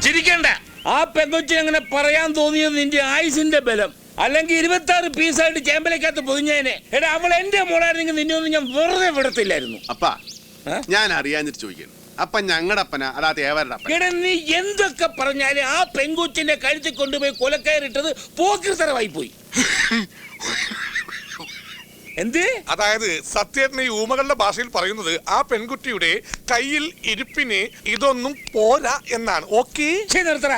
ചിരിക്കണ്ട. ആ പെങ്കൊച്ചിനെ അങ്ങനെ പറയാൻ തോന്നിയത് നിന്റെ ആയുസിന്റെ ബലം. അല്ലെങ്കിൽ 26 പീസായിട്ട് ചേമ്പലക്കകത്ത് പൊതിഞ്ഞേനെ. എടാ, അവൾ എന്റെ മോളായിരുന്നെങ്കിൽ നിന്നെ ഒന്നും ഞാൻ വെറുതെ വിടത്തില്ലായിരുന്നു. അപ്പാ, ഞാൻ അറിയാഞ്ഞിട്ട് ചോദിക്കുന്നു. അപ്പൊ ഞങ്ങളുടെ അപ്പന അതാ തേവരുടെ അപ്പൻ. എടാ, നീ എന്തൊക്കെ പറഞ്ഞാലും ആ പെങ്കൊച്ചിന്റെ കഴുത്തിൽ കൊണ്ടുപോയി കൊലക്കയറിട്ടത് പോക്കിർത്തരമായി പോയി. എന്ത്? അതായത് സത്യേട്ടന് ഈ ഊമകളുടെ ഭാഷയിൽ പറയുന്നത് ആ പെൺകുട്ടിയുടെ കയ്യിൽ ഇരിപ്പിന് ഇതൊന്നും പോരാ എന്നാണ്. ഓക്കേ, നിർത്തറ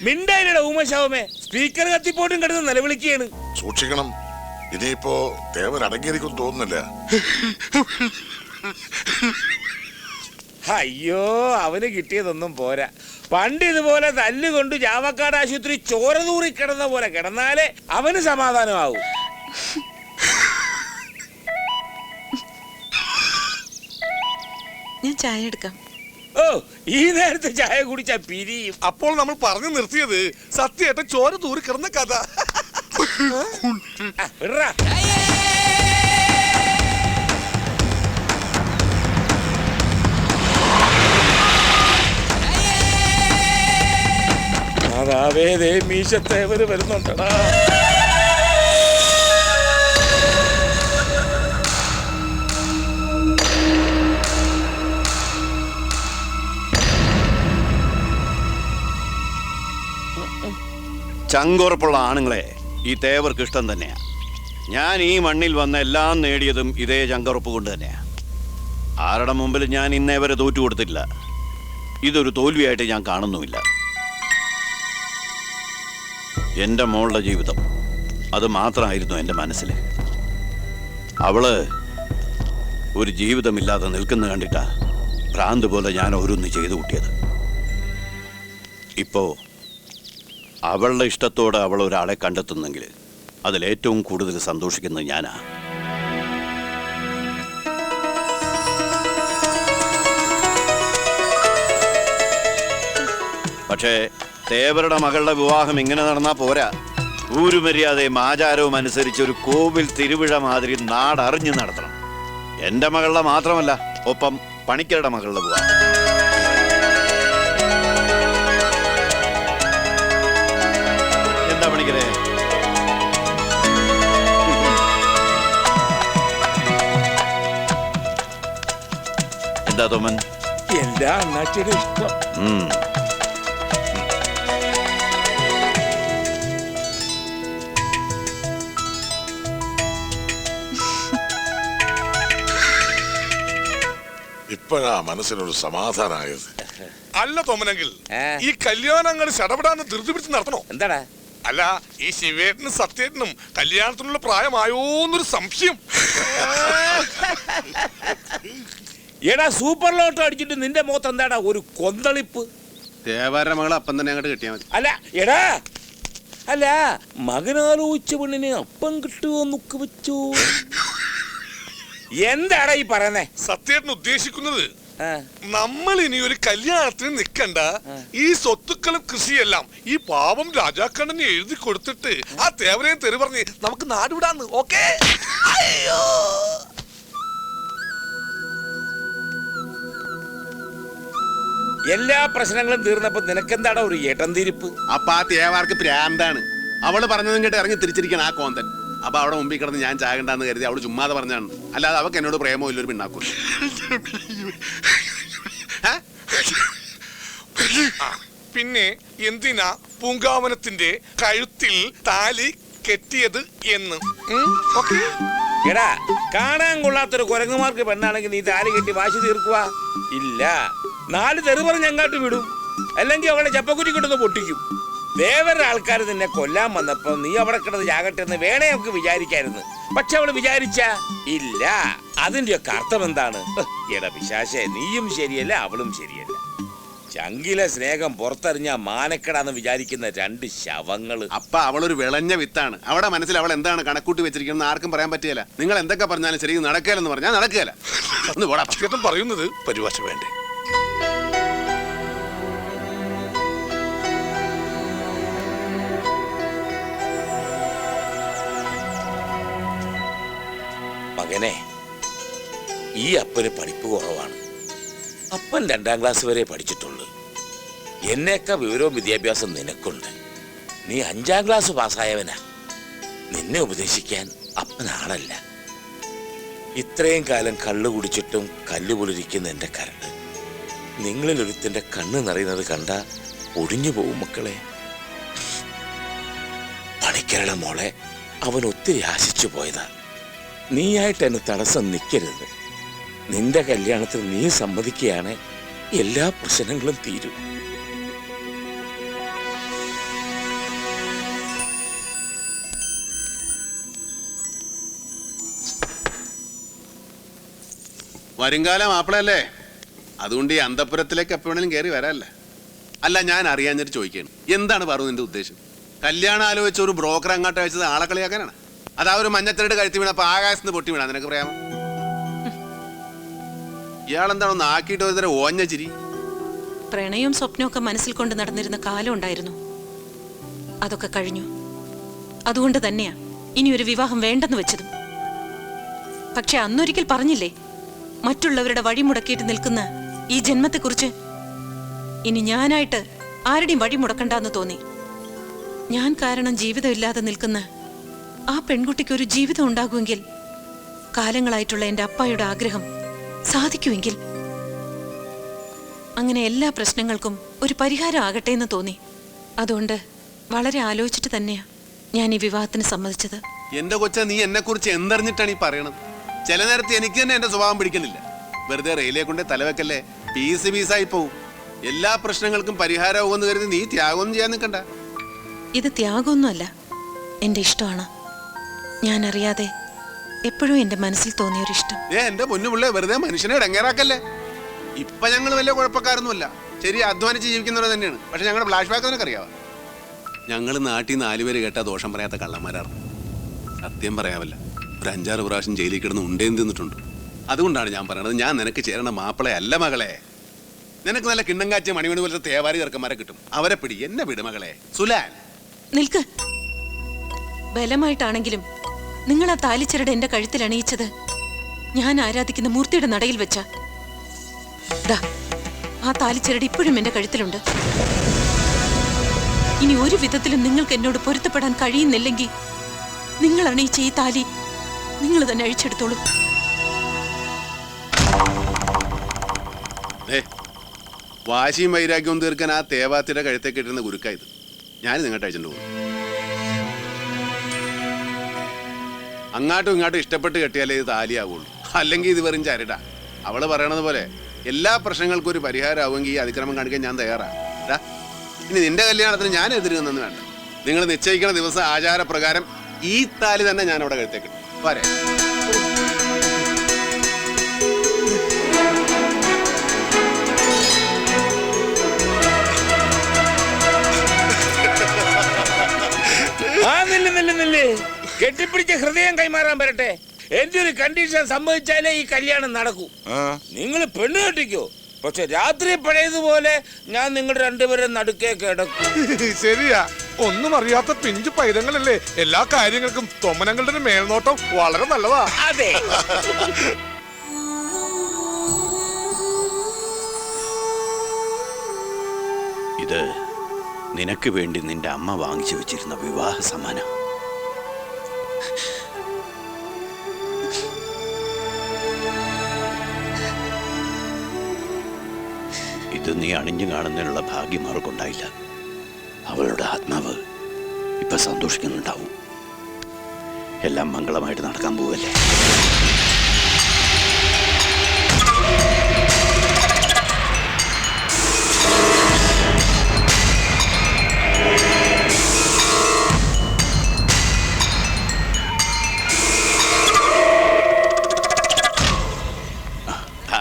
മിണ്ടായില്ലട ഊമശാവമേ. സ്പീക്കർ കത്തിപ്പോട്ടും കിടന്ന് നിലവിളിക്കുകയാണ്. സൂക്ഷിക്കണം, ഇനിയിപ്പോ തേവർ അടങ്ങിയിരിക്കും തോന്നുന്നില്ല. അയ്യോ, അവന് കിട്ടിയതൊന്നും പോരാ. പണ്ട് ഇതുപോലെ തല്ലുകൊണ്ട് ചാവക്കാട് ആശുപത്രി ചോര തൂറി കിടന്ന പോലെ കിടന്നാലേ അവന് സമാധാനമാവും. ഞാൻ ചായ എടുക്കാം. ഓ, ഈ നേരത്തെ ചായ കുടിച്ചാ പിരിയും. അപ്പോൾ നമ്മൾ പറഞ്ഞു നിർത്തിയത് സത്യേട്ടൻ ചോര തൂറി കിടന്ന കഥ. അതാവേദേ മീശത്തേവര് വരുന്നുണ്ടടാ. ചങ്കുറപ്പുള്ള ആണുങ്ങളെ ഈ തേവർക്ക് ഇഷ്ടം തന്നെയാ. ഞാൻ ഈ മണ്ണിൽ വന്ന എല്ലാം നേടിയതും ഇതേ ചങ്കുറപ്പ് കൊണ്ട് തന്നെയാ. ആരുടെ മുമ്പിൽ ഞാൻ ഇന്നേ വരെ തോറ്റു കൊടുത്തില്ല. ഇതൊരു തോൽവിയായിട്ട് ഞാൻ കാണുന്നുമില്ല. എൻ്റെ മോളുടെ ജീവിതം അത് മാത്രമായിരുന്നു എൻ്റെ മനസ്സിൽ. അവള് ഒരു ജീവിതമില്ലാതെ നിൽക്കുന്ന കണ്ടിട്ടാ ഭ്രാന്ത് പോലെ ഞാൻ ഓരോന്ന് ചെയ്തു കൂട്ടിയത്. ഇപ്പോ അവളുടെ ഇഷ്ടത്തോടെ അവൾ ഒരാളെ കണ്ടെത്തുന്നെങ്കിൽ അതിലേറ്റവും കൂടുതൽ സന്തോഷിക്കുന്നത് ഞാനാ. പക്ഷേ തേവരുടെ മകളുടെ വിവാഹം ഇങ്ങനെ നടന്നാ പോരാ. ഊരുമര്യാദയും ആചാരവും അനുസരിച്ച് ഒരു കോവിൽ തിരുവിഴ മാതിരി നാടറിഞ്ഞ് നടത്തണം. എൻ്റെ മകളുടെ മാത്രമല്ല, ഒപ്പം പണിക്കരുടെ മകളുടെ വിവാഹം. എന്താ പണിക്കരെ? എന്താ തോമൻ? എല്ലാ അണ്ണാച്ചിയുടെ ഇഷ്ടം. ഇപ്പോഴാ മനസ്സിനൊരു സമാധാനമായത്. അല്ല തോമനെങ്കിൽ ഈ കല്യാണങ്ങൾ ചടപടാന്ന് ധൃതി പിടിച്ച് നടത്തണോ? എന്താടാ? അല്ല, ഈ ശിവേട്ടനും സത്യേട്ടനും കല്യാണത്തിനുള്ള പ്രായമായോന്നൊരു സംശയം. എടാ, സൂപ്പർ ലോട്ടോ അടിച്ചിട്ട് നിന്റെ മുഖത്ത് എന്താടാ ഒരു കൊന്തളിപ്പ്? തേവരുടെ മകളെ അപ്പം തന്നെ അങ്ങോട്ട് കിട്ടിയാൽ മതി. അല്ല എടാ, അല്ല മകനാലോചിച്ച പെണ്ണിന് അപ്പം കിട്ടുമോ നോക്ക് വെച്ചു. എന്താടാ ഈ പറയുന്നേ? സത്യേട്ടൻ ഉദ്ദേശിക്കുന്നത് നമ്മൾ ഇനി ഒരു കല്യാണത്തിന് നിൽക്കണ്ട, ഈ സ്വത്തുക്കളും കൃഷിയെല്ലാം ഈ പാവം രാജാക്കണ്ണന് എഴുതി കൊടുത്തിട്ട് ആ തേവരെയും തെറി പറഞ്ഞ് നമുക്ക് നാടുവിടാന്ന്. ഓക്കേ? അയ്യോ, എല്ലാ പ്രശ്നങ്ങളും തീർന്നപ്പോ നിനക്കെന്താടാ ഒരു ഏട്ടന്തിരിപ്പ്? അപ്പൊ ആ തേവാർക്ക് പ്രാന്താണ്. അവള് പറഞ്ഞതും കേട്ട് ഇറങ്ങി തിരിച്ചിരിക്കണം ആ കോന്തൻ. അപ്പൊ അവിടെ മുമ്പിൽ കിടന്ന് ഞാൻ ചാകണ്ടെന്ന് കരുതി അവള് ചുമ്മാതെ പറഞ്ഞാണ്. അല്ലാതെ അവക്ക് എന്നോട് പ്രേമോ ഇല്ലൊരു പിണ്ണാക്കും. പിന്നെ എന്തിനാ പൂങ്കാവനത്തിന്റെ കഴുത്തിൽ താലി കെട്ടിയത് എന്ന്? എടാ, കാണാൻ കൊള്ളാത്തൊരു കുരങ്ങുമാർക്ക് പെണ്ണാണെങ്കിൽ നീ താലി കെട്ടി വാശി തീർക്കുക ഇല്ല. 4 തെറി പറഞ്ഞ് അങ്ങാട്ട് വിടും, അല്ലെങ്കിൽ അവളെ ചപ്പക്കുറ്റി കിട്ടുന്ന പൊട്ടിക്കും. ദേവരുടെ ആൾക്കാർ നിന്നെ കൊല്ലാൻ വന്നപ്പോ നീ അവിടെ കിടന്ന് ചാകട്ടെ എന്ന് വേണേ നമുക്ക് വിചാരിക്കായിരുന്നു. പക്ഷെ അവള് വിചാരിച്ച ഇല്ല. അതിന്റെയൊക്കെ അർത്ഥം എന്താണ്? എടാ പിശാശേ, നീയും ശരിയല്ല, അവളും ശരിയല്ല. ചങ്കിലെ സ്നേഹം പുറത്തെറിഞ്ഞ മാനക്കെടാന്ന് വിചാരിക്കുന്ന 2 ശവങ്ങള്. അപ്പൊ അവളൊരു വിളഞ്ഞ വിത്താണ്. അവിടെ മനസ്സിൽ അവൾ എന്താണ് കണക്കൂട്ടി വെച്ചിരിക്കുന്നത് ആർക്കും പറയാൻ പറ്റില്ല. നിങ്ങൾ എന്തൊക്കെ പറഞ്ഞാലും ശരി, നടക്കുകയെന്ന് പറഞ്ഞാൽ നടക്കുകയല്ല. ഒന്ന് പോടാ. പറയുന്നത് പരിഭാഷ വേണ്ടേ? മകനെ, ഈ അപ്പന് പഠിപ്പ് കുറവാണ്. അപ്പൻ 2ാം ക്ലാസ് വരെ പഠിച്ചിട്ടുള്ളൂ. എന്നേക്കാ വിവരവും വിദ്യാഭ്യാസം നിനക്കുണ്ട്. നീ 5ാം ക്ലാസ് പാസ്സായവനാ. നിന്നെ ഉപദേശിക്കാൻ അപ്പനാളല്ല. ഇത്രയും കാലം കള്ളു കുടിച്ചിട്ടും കല്ലുപൊളിരിക്കുന്ന എൻ്റെ കരട് നിങ്ങളിൽ ഒരുത്തിന്റെ കണ്ണ് നിറയുന്നത് കണ്ട ഒടിഞ്ഞു പോവും മക്കളെ. പണിക്കരുടെ മോളെ അവൻ ഒത്തിരി ആശിച്ചു പോയതാ. നീയായിട്ട് എന്നെ തടസ്സം നിൽക്കരുത്. നിന്റെ കല്യാണത്തിന് നീ സമ്മതിക്കുകയാണ്, എല്ലാ പ്രശ്നങ്ങളും തീരും. വരുംകാലം മാപ്പിളല്ലേ, അതുകൊണ്ട് ഈ അന്തപുരത്തിലേക്ക് എപ്പോഴെങ്കിലും കയറി വരാല്ലേ. അല്ല, ഞാൻ അറിയാഞ്ഞിട്ട് ചോദിക്കുകയാണ്, എന്താണ് പറഞ്ഞു നിന്റെ ഉദ്ദേശം? കല്യാണം ആലോചിച്ച ഒരു ബ്രോക്കർ അങ്ങോട്ട് അയച്ചത് ആളെ കളിയാക്കാനാണ്? അതാ ഒരു മഞ്ഞത്തിരട്ട് കഴുത്തി വീണ, അപ്പൊ ആകാശത്ത് പൊട്ടി വീണ നിനക്ക് പറയാമോ? ഇയാളെന്താണോ നാക്കിയിട്ട് ഒരു തരം ഓഞ്ഞ ചിരി? പ്രണയവും സ്വപ്നവും മനസ്സിൽ കൊണ്ട് നടന്നിരുന്ന കാലം ഉണ്ടായിരുന്നു. അതൊക്കെ കഴിഞ്ഞു. അതുകൊണ്ട് തന്നെയാ ഇനി ഒരു വിവാഹം വേണ്ടെന്ന് വെച്ചതും. പക്ഷെ അന്നൊരിക്കൽ പറഞ്ഞില്ലേ, മറ്റുള്ളവരുടെ വഴി മുടക്കിയിട്ട് നിൽക്കുന്ന ഈ ജന്മത്തെക്കുറിച്ച്. ഇനി ഞാനായിട്ട് ആരുടെയും വഴി മുടക്കണ്ടെന്ന് തോന്നി. ഞാൻ കാരണം ജീവിതമില്ലാതെ നിൽക്കുന്ന ആ പെൺകുട്ടിക്ക് ഒരു ജീവിതം ഉണ്ടാകുമെങ്കിൽ, കാലങ്ങളായിട്ടുള്ള എൻ്റെ അപ്പായുടെ ആഗ്രഹം സാധിക്കുമെങ്കിൽ, അങ്ങനെ എല്ലാ പ്രശ്നങ്ങൾക്കും ഒരു പരിഹാരം ആകട്ടെ എന്ന് തോന്നി. അതുകൊണ്ട് വളരെ ആലോചിച്ചിട്ട് തന്നെയാ ഞാൻ ഈ വിവാഹത്തിന് സമ്മതിച്ചത്. എന്റെ കൊച്ച, നീ എന്നെ കുറിച്ച് എന്തറിഞ്ഞിട്ടാണ് ഈ പറയണത്? ചില നേരത്തെ എനിക്ക് തന്നെ എന്റെ സ്വഭാവം പിടിക്കുന്നില്ല. വെറുതെ റെയിലേ കൊണ്ട് തലവെക്കല്ലേ, പീസായി പോവും. എല്ലാ പ്രശ്നങ്ങൾക്കും പരിഹാരമാകുമെന്ന് കരുതി നീ ത്യാഗമൊന്നും ചെയ്യാൻ നിൽക്കണ്ട. ഇത് ത്യാഗമൊന്നുമല്ല, എൻ്റെ ഇഷ്ടമാണ്. ഞാൻ അറിയാതെ എപ്പോഴും എൻ്റെ മനസ്സിൽ തോന്നിയൊരിഷ്ടം. എന്റെ പൊന്നുപിള്ളേ, വെറുതെ മനുഷ്യനെ ഇടങ്ങേറാക്കല്ലേ. ഇപ്പൊ ഞങ്ങൾ വലിയ കുഴപ്പക്കാരൊന്നുമല്ല, ശരി, അധ്വാനിച്ച് ജീവിക്കുന്നവരെ തന്നെയാണ്. പക്ഷെ ഞങ്ങളുടെ ഫ്ലാഷ് ബാക്ക് നിനക്ക് അറിയാവാ. ഞങ്ങൾ നാട്ടിൽ നിന്ന് 4 പേര് കേട്ടാ ദോഷം പറയാത്ത കള്ളന്മാരാണ്. സത്യം പറയാവല്ല, ഒരു 5-6 പ്രാവശ്യം ജയിലിൽ കിടന്ന് ഉണ്ടേന്ന് തിന്നിട്ടുണ്ട്. അതുകൊണ്ടാണ് ഞാൻ പറയണത്, ഞാൻ നിനക്ക് ചേരണ മാപ്പിളെ അല്ല മകളെ. നിനക്ക് നല്ല കിണ്ണം കാറ്റിയ മണിമണി പോലത്തെ തേവാരി ചെറുക്കന്മാരെ കിട്ടും. അവരെ പിടി, എന്നെ വിട് മകളെ. സുലാൻ, നിൽക്ക്. ബലമായിട്ടാണെങ്കിലും നിങ്ങൾ ആ താലിച്ചരട് എന്റെ കഴുത്തിൽ അണിയിച്ചത് ഞാൻ ആരാധിക്കുന്ന മൂർത്തിയുടെ നടയിൽ വെച്ച. ആ താലിച്ചരട് ഇപ്പോഴും എന്റെ കഴുത്തിലുണ്ട്. ഇനി ഒരു വിധത്തിലും നിങ്ങൾക്ക് എന്നോട് പൊരുത്തപ്പെടാൻ കഴിയുന്നില്ലെങ്കിൽ, നിങ്ങൾ അണിയിച്ച ഈ താലി നിങ്ങൾ തന്നെ അഴിച്ചെടുത്തോളൂ. വാശിയും വൈരാഗ്യവും തീർക്കാൻ ആ തേവാത്തിയുടെ കഴുത്തെ കെട്ടിരുന്ന ഗുരുക്കായത് ഞാൻ നിങ്ങോട്ട് അയച്ചിട്ട് പോകും. അങ്ങാട്ടും ഇങ്ങോട്ടും ഇഷ്ടപ്പെട്ട് കെട്ടിയാലേ ഇത് താലിയാവുള്ളൂ, അല്ലെങ്കിൽ ഇത് വെറും ചരടാ. അവള് പറയണത് പോലെ എല്ലാ പ്രശ്നങ്ങൾക്കും ഒരു പരിഹാരമാവുമെങ്കിൽ ഈ അതിക്രമം കാണിക്കാൻ ഞാൻ തയ്യാറാണ്. ഇനി നിന്റെ കല്യാണത്തിന് ഞാൻ എതിരുന്നെന്ന് വേണ്ട. നിങ്ങൾ നിശ്ചയിക്കുന്ന ദിവസം ആചാരപ്രകാരം ഈ താലി തന്നെ ഞാൻ അവിടെ കഴുത്തേക്കിട്ടു. വരെ കെട്ടിപ്പിടിച്ച ഹൃദയം കൈമാറാൻ വരട്ടെ. എന്റെ ഒരു കണ്ടീഷൻ സമ്മതിച്ചാലേ ഈ കല്യാണം നടക്കൂ. നിങ്ങൾ പെണ്ണ് കെട്ടിക്കോ, പക്ഷെ രാത്രി പഴയതുപോലെ ഞാൻ നിങ്ങൾ രണ്ടുപേരും നടുക്കേ കിടക്കും. ശരിയാ, ഒന്നും അറിയാത്ത പിഞ്ചു പൈതങ്ങളല്ലേ. എല്ലാ കാര്യങ്ങൾക്കും തൊമ്മനങ്ങളുടെ മേൽനോട്ടം വളരെ നല്ലതാ. അതെ. ഇത് നിനക്ക് വേണ്ടി നിന്റെ അമ്മ വാങ്ങിച്ചു വെച്ചിരുന്ന വിവാഹ സമ്മാനം. ഇത് നീ അണിഞ്ഞു കാണുന്നതിനുള്ള ഭാഗ്യം അവർക്കുണ്ടായില്ല. അവളുടെ ആത്മാവ് ഇപ്പൊ സന്തോഷിക്കുന്നുണ്ടാവും. എല്ലാം മംഗളമായിട്ട് നടക്കാൻ പോവല്ലേ.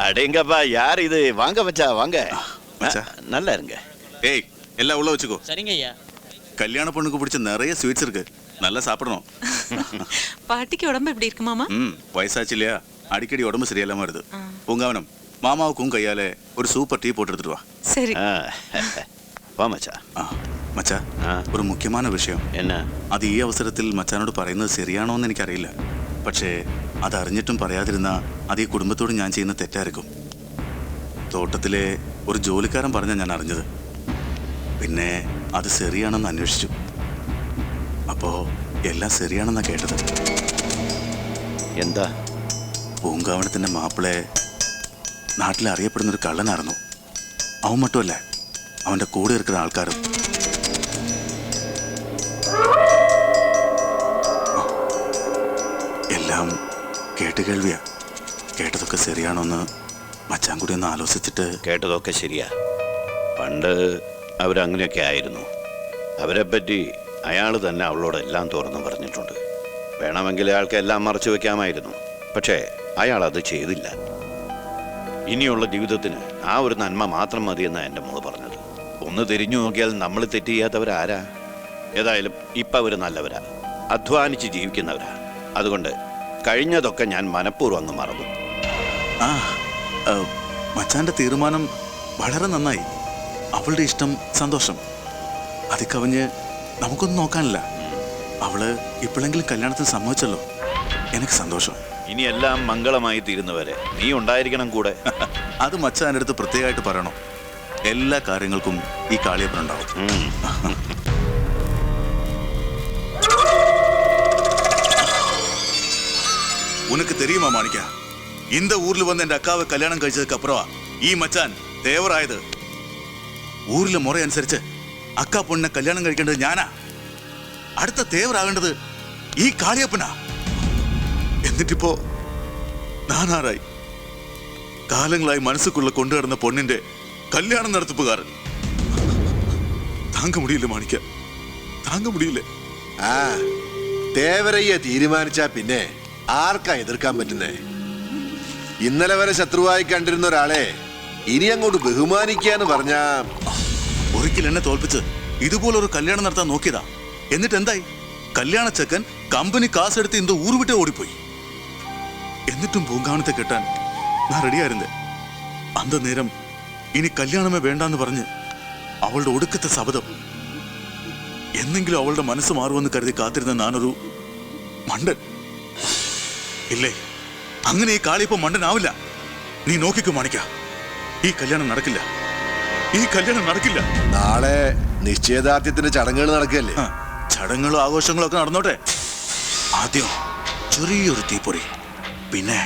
அடேங்கப்பா, யார் இது? வாங்க மச்சா, வாங்க. நல்லா இருங்க. ஏய், எல்லாம் உள்ள வச்சுக்கோ. சரிங்க ஐயா. கல்யாண பொண்ணுக்கு பிடிச்ச நிறைய ஸ்வீட்ஸ் இருக்கு, நல்லா சாப்பிடணும். பாட்டிக்கு உடம்பு எப்படி இருக்கு மாமா? வயசாச்சு இல்லையா, அடிக்கடி உடம்பு சரியில்லாம வருது. பூங்காவனம், மாமாவுக்கும் கையால ஒரு சூப்பர் டீ போட்டு எடுத்துட்டு வா. சரி. വാ മച്ചാ. മച്ചാ, ഒരു മുഖ്യமான വിഷയം. എന്നാ? അത് ഈ അവസരത്തിൽ മച്ചാനോട് പറയുന്നത് ശരിയാണോ എന്ന് എനിക്കറിയില്ല. പക്ഷേ അതറിഞ്ഞിട്ടും പറയാതിരുന്ന അത് ഈ കുടുംബത്തോട് ഞാൻ ചെയ്യുന്ന തെറ്റായിരിക്കും. തോട്ടത്തിലെ ഒരു ജോലിക്കാരൻ പറഞ്ഞാൽ ഞാൻ അറിഞ്ഞത്, പിന്നെ അത് ശരിയാണെന്ന് അന്വേഷിച്ചു. അപ്പോ എല്ലാം ശരിയാണെന്നാ കേട്ടത്. എന്താ? പൂങ്കാവനത്തിന്റെ മാപ്പിളെ നാട്ടിൽ അറിയപ്പെടുന്നൊരു കള്ളനായിരുന്നു. അവൻ മറ്റുമല്ല, അവന്റെ കൂടെ ഇരിക്കുന്ന ആൾക്കാരും. എല്ലാം കേട്ടുകേൾവിയാ. കേട്ടതൊക്കെ ശരിയാണോന്ന് മച്ചാൻ കൂടി ഒന്ന് ആലോചിച്ചിട്ട്. കേട്ടതൊക്കെ ശരിയാ. പണ്ട് അവരങ്ങനെയൊക്കെ ആയിരുന്നു. അവരെപ്പറ്റി അയാൾ തന്നെ അവളോട് എല്ലാം തുറന്നു പറഞ്ഞിട്ടുണ്ട്. വേണമെങ്കിൽ അയാൾക്ക് എല്ലാം മറച്ചു വെക്കാമായിരുന്നു. പക്ഷേ അയാൾ അത് ചെയ്തില്ല. ഇനിയുള്ള ജീവിതത്തിന് ആ ഒരു നന്മ മാത്രം മതിയെന്നാണ് എൻ്റെ മോള് പറഞ്ഞത്. ഒന്ന് തിരിഞ്ഞു നോക്കിയാൽ നമ്മൾ തെറ്റ് ചെയ്യാത്തവരാരാ? ഏതായാലും ഇപ്പം അവർ നല്ലവരാ, അധ്വാനിച്ച് ജീവിക്കുന്നവരാ. അതുകൊണ്ട് കഴിഞ്ഞതൊക്കെ ഞാൻ മനഃപൂർവ്വം അങ്ങ് മറന്നു. ആ മച്ചാന്റെ തീരുമാനം വളരെ നന്നായി. അവളുടെ ഇഷ്ടം, സന്തോഷം. അത് കവിഞ്ഞ് നമുക്കൊന്നും നോക്കാനില്ല. അവള് ഇപ്പോഴെങ്കിലും കല്യാണത്തിന് സമ്മതിച്ചല്ലോ, എനിക്ക് സന്തോഷം. ഇനി എല്ലാം മംഗളമായി തീരുന്നവരെ നീ ഉണ്ടായിരിക്കണം കൂടെ. അത് മച്ചാൻ്റെ അടുത്ത് പ്രത്യേകമായിട്ട് പറയണോ? എല്ലാ കാര്യങ്ങൾക്കും ഈ കാളിയപ്പനുണ്ടാവും. உனக்கு தெரியுமா மாணிக்கா, இந்த ஊர்ல வந்து என் அக்காவை கல்யாணம் കഴിച്ചதுக்கு அப்புறம் ഈ മച്ചാൻ തേവറായത്. ഊരിലെ മുറ അനുസരിച്ച് അക്കാ പൊണ്ണെ കല്യാണം കഴിക്കേണ്ടത് ഞാനാ. അടുത്ത തേവറാകേണ്ടത് ഈ കാളിയപ്പനാ. എന്നിട്ടിപ്പോ നാനാറായി. കാലങ്ങളായി മനസ്സുക്കുള്ള കൊണ്ടുകിടന്ന പൊണ്ണിന്റെ കല്യാണം നടത്തിപ്പുകാരൻ. താങ്ക മുടിയില്ല മാണിക്ക, താങ്ക മുടിയില്ല. ആ തേവരയ്യ തീരുമാനിച്ചാ പിന്നെ ആർക്കാ എതിർക്കാൻ പറ്റുന്നേ? ഇന്നലെ വരെ ശത്രുവായി കണ്ടിരുന്ന ഒരാളെ ഇനി അങ്ങോട്ട് ബഹുമാനിക്കാന്ന് പറഞ്ഞാ. ഒരിക്കൽ എന്നെ തോൽപ്പിച്ച് ഇതുപോലൊരു കല്യാണം നടത്താൻ നോക്കിയതാ. എന്നിട്ട് എന്തായി? കല്യാണ ചെക്കൻ കമ്പനി കാസെടുത്ത് ഇന്ത ഊർ വിട്ടേ ഓടിപ്പോയി. എന്നിട്ടും പൂങ്കാവനത്തെ കെട്ടാൻ ഞാൻ റെഡിയായിരുന്നേ. അന്ത നേരം ഇനി കല്യാണമേ വേണ്ടാന്ന് പറഞ്ഞ് അവളുടെ ഒടുക്കത്തെ ശബ്ദം. എന്നെങ്കിലും അവളുടെ മനസ്സ് മാറുമെന്ന് കരുതി കാത്തിരുന്ന ഞാനൊരു മണ്ടൻ. ഇല്ലേ, അങ്ങനെ ഈ കാളിയപ്പം മണ്ടനാവില്ല. നീ നോക്കിക്കോ മാണിക്ക, ഈ കല്യാണം നടക്കില്ല, ഈ കല്യാണം നടക്കില്ല. നാളെ നിശ്ചയദാർഢ്യത്തിന്റെ ചടങ്ങുകൾ നടക്കുകയല്ലേ? ചടങ്ങുകളും ആഘോഷങ്ങളും ഒക്കെ നടന്നോട്ടെ. ആദ്യം ചെറിയൊരു തീപ്പൊരി, പിന്നെ